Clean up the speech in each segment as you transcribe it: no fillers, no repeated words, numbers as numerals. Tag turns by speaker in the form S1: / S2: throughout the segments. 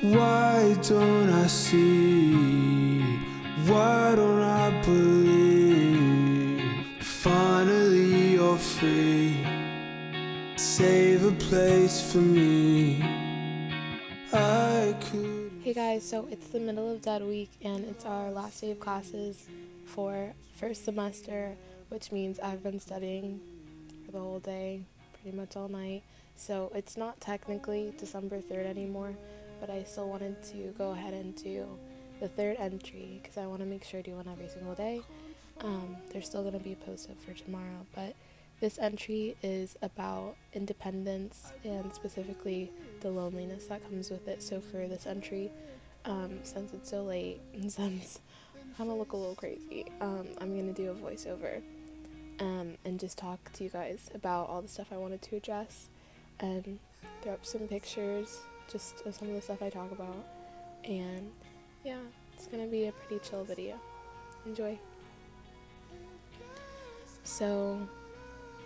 S1: Why don't I see? Why don't I believe? Finally you're free. Save a place for me. I could.
S2: Hey guys, so it's the middle of Dead Week and it's our last day of classes for first semester, which means I've been studying for the whole day, pretty much all night. So it's not technically December 3rd anymore, but I still wanted to go ahead and do the third entry because I want to make sure I do one every single day. There's still going to be a post up for tomorrow, but this entry is about independence and specifically the loneliness that comes with it. So for this entry, since it's so late and since I kind of look a little crazy, I'm going to do a voiceover and just talk to you guys about all the stuff I wanted to address and throw up some pictures just of some of the stuff I talk about. And yeah, it's going to be a pretty chill video. Enjoy. So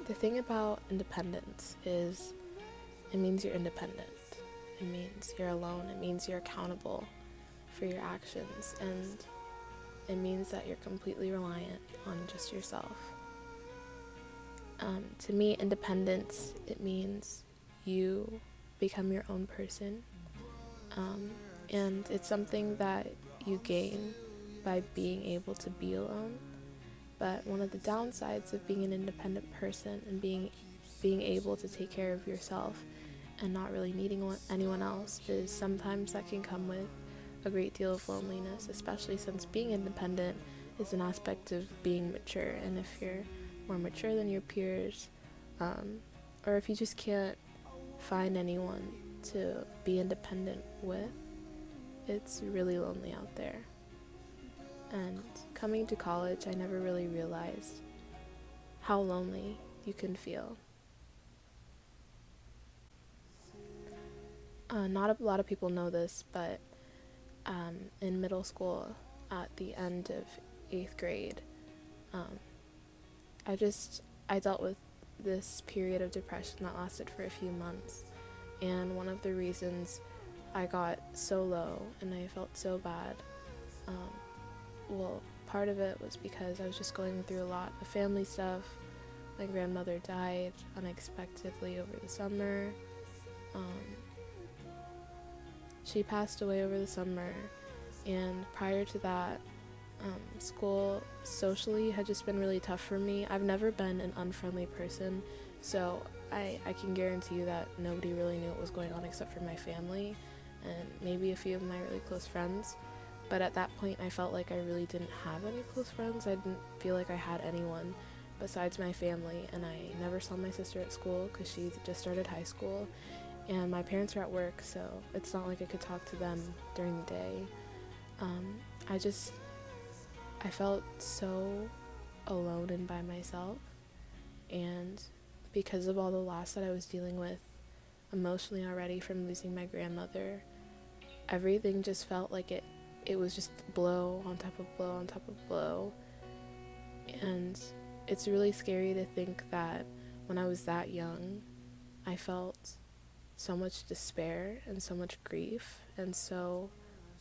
S2: the thing about independence is it means you're independent. It means you're alone. It means you're accountable for your actions. And it means that you're completely reliant on just yourself. To me, independence, it means you become your own person. And it's something that you gain by being able to be alone. But one of the downsides of being an independent person and being able to take care of yourself and not really needing anyone else is sometimes that can come with a great deal of loneliness, especially since being independent is an aspect of being mature. And if you're more mature than your peers, or if you just can't find anyone to be independent with, it's really lonely out there. And coming to college, I never really realized how lonely you can feel. Not a lot of people know this, but in middle school, at the end of 8th grade, I dealt with this period of depression that lasted for a few months. And one of the reasons I got so low and I felt so bad, part of it was because I was just going through a lot of family stuff. My grandmother died unexpectedly over the summer. She passed away over the summer, and prior to that, school socially had just been really tough for me. I've never been an unfriendly person, so I can guarantee you that nobody really knew what was going on except for my family and maybe a few of my really close friends. But at that point, I felt like I really didn't have any close friends. I didn't feel like I had anyone besides my family, and I never saw my sister at school because she just started high school, and my parents were at work, so it's not like I could talk to them during the day. I felt so alone and by myself, and because of all the loss that I was dealing with emotionally already from losing my grandmother, everything just felt like it was just blow on top of blow on top of blow. And it's really scary to think that when I was that young, I felt so much despair and so much grief and so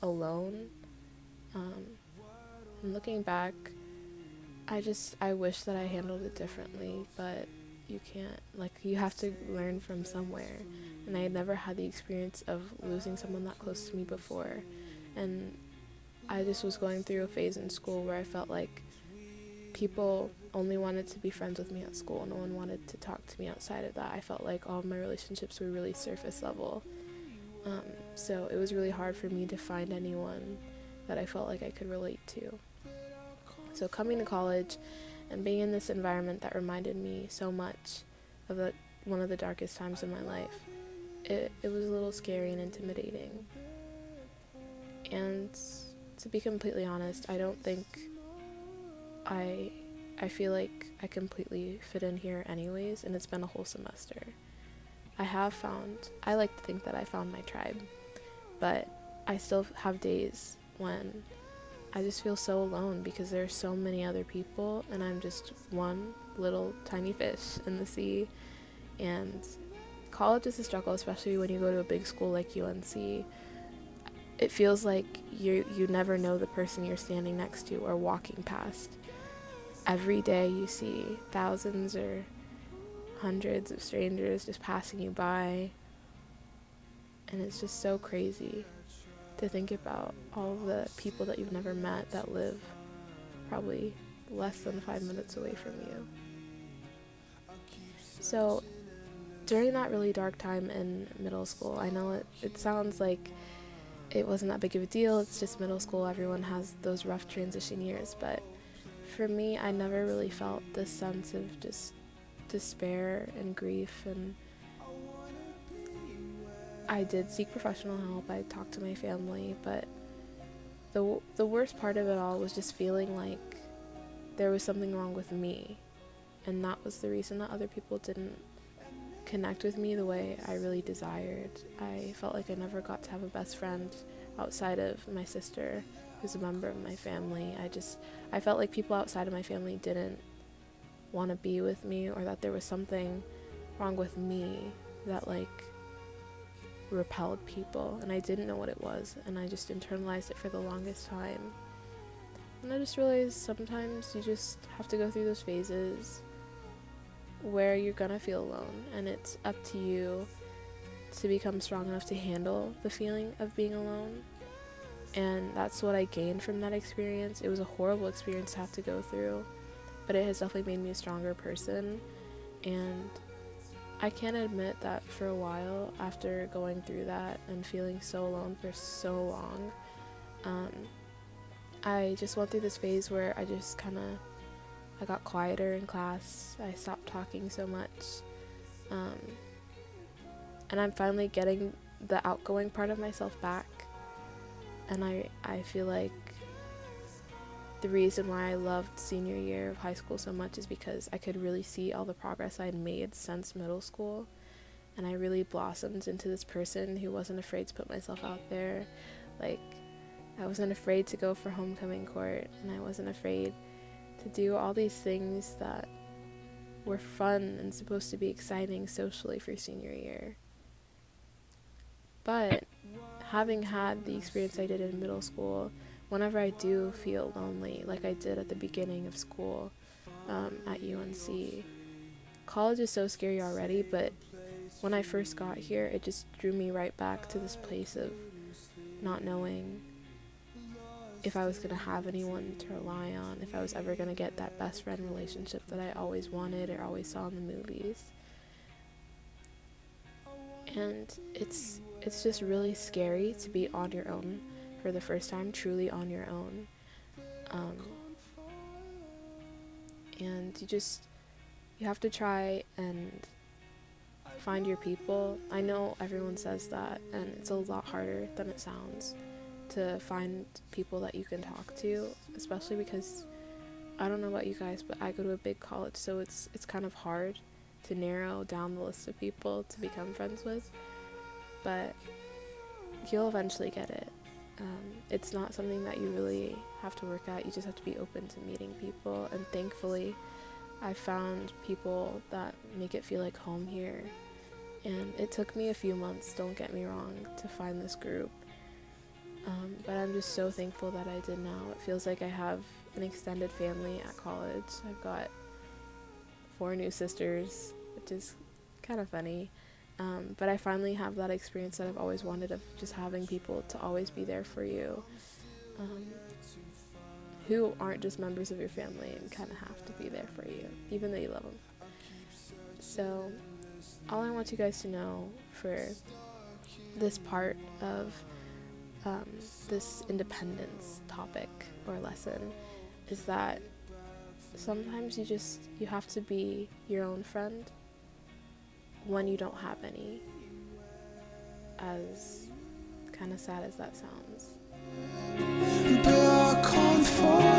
S2: alone. And looking back, I wish that I handled it differently, but you can't. You have to learn from somewhere. And I had never had the experience of losing someone that close to me before. And I just was going through a phase in school where I felt like people only wanted to be friends with me at school. No one wanted to talk to me outside of that. I felt like all of my relationships were really surface level. So it was really hard for me to find anyone that I felt like I could relate to. So coming to college and being in this environment that reminded me so much of one of the darkest times in my life, it was a little scary and intimidating. And to be completely honest, I don't think I feel like I completely fit in here anyways, and it's been a whole semester. I like to think that I found my tribe, but I still have days when I just feel so alone because there are so many other people and I'm just one little tiny fish in the sea. And college is a struggle, especially when you go to a big school like UNC. it feels like you never know the person you're standing next to or walking past. Every day you see thousands or hundreds of strangers just passing you by, and it's just so crazy to think about all the people that you've never met that live probably less than 5 minutes away from you. So during that really dark time in middle school, I know it sounds like it wasn't that big of a deal, it's just middle school, everyone has those rough transition years, but for me, I never really felt this sense of just despair and grief, and I did seek professional help. I talked to my family, but the worst part of it all was just feeling like there was something wrong with me, and that was the reason that other people didn't connect with me the way I really desired. I felt like I never got to have a best friend outside of my sister, who's a member of my family. I felt like people outside of my family didn't want to be with me, or that there was something wrong with me that like repelled people, and I didn't know what it was, and I just internalized it for the longest time. And I just realized sometimes you just have to go through those phases where you're gonna feel alone, and it's up to you to become strong enough to handle the feeling of being alone. And that's what I gained from that experience. It was a horrible experience to have to go through, but it has definitely made me a stronger person. And I can admit that for a while, after going through that and feeling so alone for so long, I just went through this phase where I got quieter in class. I stopped talking so much. And I'm finally getting the outgoing part of myself back. And I feel like the reason why I loved senior year of high school so much is because I could really see all the progress I had made since middle school. And I really blossomed into this person who wasn't afraid to put myself out there. Like, I wasn't afraid to go for homecoming court, and I wasn't afraid to do all these things that were fun and supposed to be exciting socially for senior year. But having had the experience I did in middle school, whenever I do feel lonely, like I did at the beginning of school at UNC, college is so scary already, but when I first got here, it just drew me right back to this place of not knowing if I was going to have anyone to rely on, if I was ever going to get that best friend relationship that I always wanted or always saw in the movies. And it's just really scary to be on your own for the first time, truly on your own. And you have to try and find your people. I know everyone says that, and it's a lot harder than it sounds to find people that you can talk to, especially because I don't know about you guys, but I go to a big college, so it's kind of hard to narrow down the list of people to become friends with, but you'll eventually get it. It's not something that you really have to work at. You just have to be open to meeting people, and thankfully I found people that make it feel like home here. And it took me a few months, don't get me wrong, to find this group. But I'm just so thankful that I did now. It feels like I have an extended family at college. I've got 4 new sisters, which is kind of funny. But I finally have that experience that I've always wanted, of just having people to always be there for you, who aren't just members of your family and kind of have to be there for you, even though you love them. So all I want you guys to know for this part of this independence topic or lesson is that sometimes you have to be your own friend when you don't have any, as kind of sad as that sounds.
S1: But I can't fall